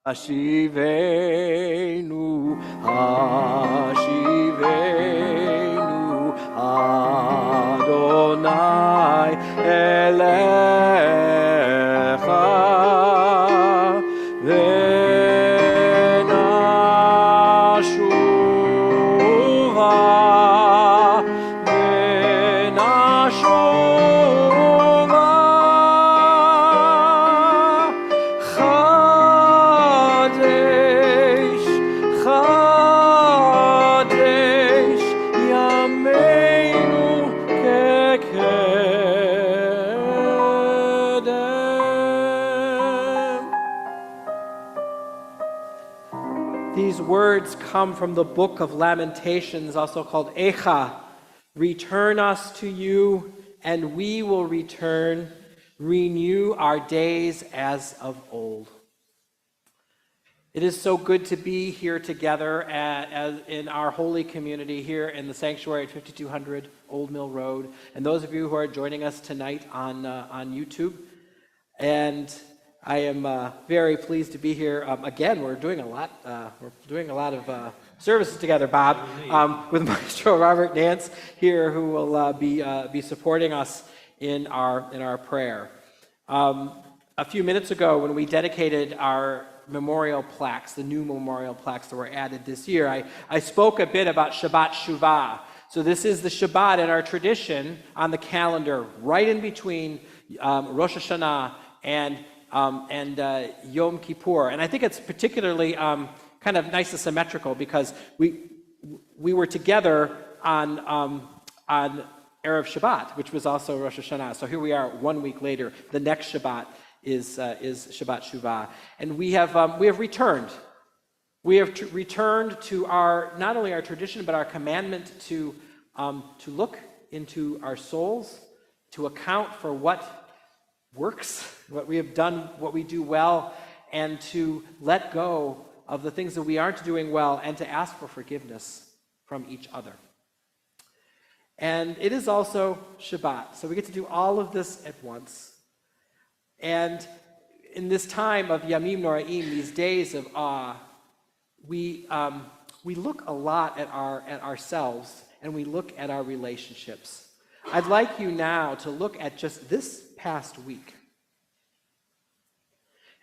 Hashivenu, Hashivenu, Adonai Elecha, Venashuva, Chadesh, Chadesh, Yameinu kekedem. These words come from the book of Lamentations, also called Echa. Return us to you, and we will return. Renew our days as of old. It is so good to be here together in our holy community here in the sanctuary at 5200 Old Mill Road, and those of you who are joining us tonight on YouTube. And I am very pleased to be here. Again, we're doing a lot. We're doing a lot of services together, Bob, with Maestro Robert Nance here, who will be supporting us in our prayer. A few minutes ago, when we dedicated our memorial plaques, the new memorial plaques that were added this year, I spoke a bit about Shabbat Shuvah. So this is the Shabbat in our tradition on the calendar, right in between Rosh Hashanah and Yom Kippur. And I think it's particularly kind of nice and symmetrical because we were together on Erev Shabbat, which was also Rosh Hashanah. So here we are 1 week later. The next Shabbat is Shabbat Shuvah. And we have returned. We have returned to not only our tradition, but our commandment to look into our souls, to account for what works, what we have done, what we do well, and to let go of the things that we aren't doing well, and to ask for forgiveness from each other. And it is also Shabbat, so we get to do all of this at once. And in this time of Yamim Noraim, these days of awe, we look a lot at ourselves, and we look at our relationships. I'd like you now to look at just this past week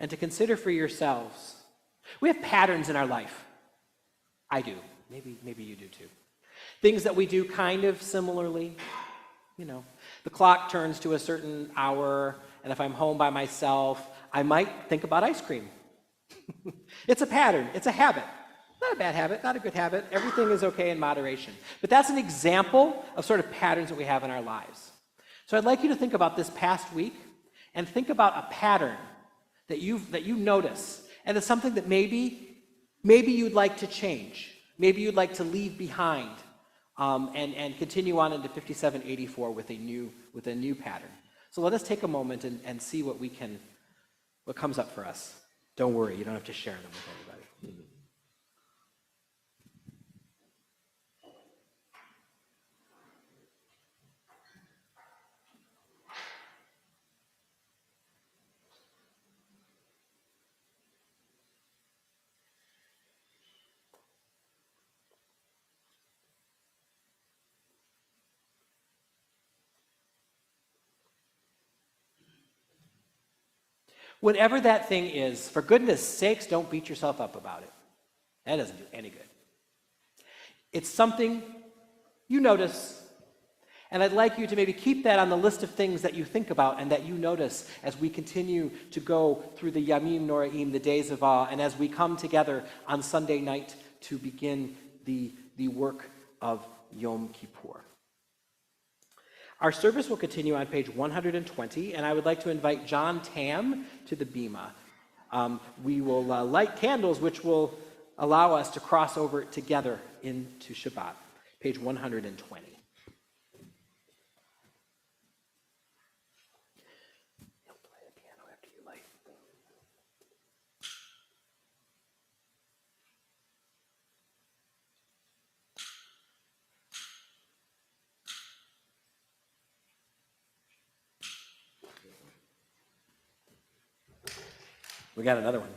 and to consider for yourselves. We have patterns in our life. I do. Maybe you do too. Things that we do kind of similarly. You know, the clock turns to a certain hour, and if I'm home by myself, I might think about ice cream. It's a pattern. It's a habit. Not a bad habit, not a good habit. Everything is okay in moderation. But that's an example of sort of patterns that we have in our lives. So I'd like you to think about this past week and think about a pattern that you notice, and it's something that maybe you'd like to change. Maybe you'd like to leave behind and continue on into 5784 with a new pattern. So let us take a moment and see what comes up for us. Don't worry, you don't have to share them with everybody. Whatever that thing is, for goodness sakes, don't beat yourself up about it. That doesn't do any good. It's something you notice, and I'd like you to maybe keep that on the list of things that you think about and that you notice as we continue to go through the Yamim Noraim, the days of awe, and as we come together on Sunday night to begin the work of Yom Kippur. Our service will continue on page 120, and I would like to invite John Tam to the bima. We will light candles, which will allow us to cross over together into Shabbat, page 120. He'll play the piano after you light. We got another one.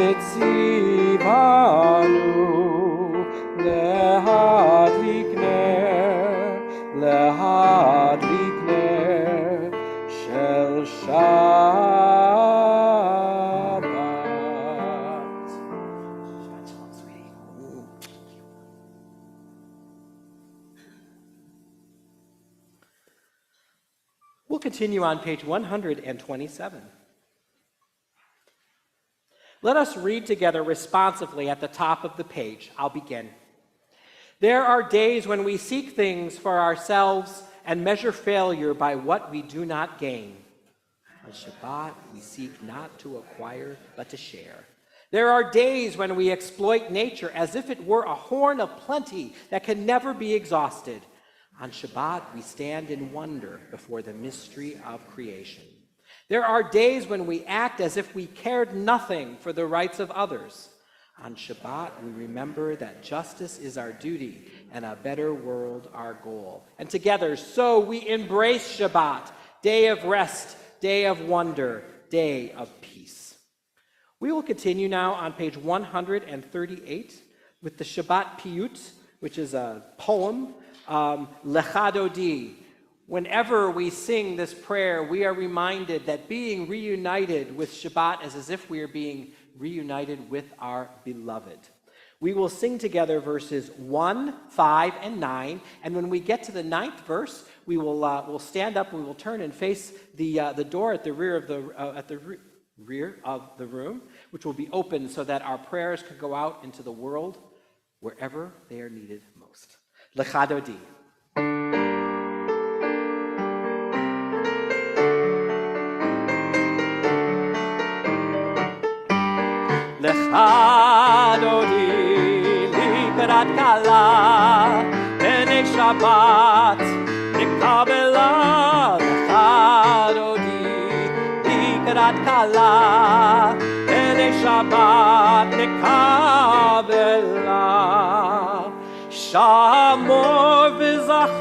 וציוונו להדליק נר של שבת. Shabbat shalom, sweetie. We'll continue on page 127. Let us read together responsively at the top of the page. I'll begin. There are days when we seek things for ourselves and measure failure by what we do not gain. On Shabbat, we seek not to acquire, but to share. There are days when we exploit nature as if it were a horn of plenty that can never be exhausted. On Shabbat, we stand in wonder before the mystery of creation. There are days when we act as if we cared nothing for the rights of others. On Shabbat, we remember that justice is our duty and a better world our goal. And together, so we embrace Shabbat, day of rest, day of wonder, day of peace. We will continue now on page 138 with the Shabbat Piyut, which is a poem, Lecha Dodi. Whenever we sing this prayer, we are reminded that being reunited with Shabbat is as if we are being reunited with our beloved. We will sing together verses 1, 5, and 9, and when we get to the 9th verse, we'll stand up and we will turn and face the door at the rear of the room, which will be open so that our prayers can go out into the world wherever they are needed most. Lecha Dodi. Lecha Dodi likrat kala b'nei Shabbat nikabela. Lecha Dodi likrat kala b'nei Shabbat nikabela. Shamor v'zachor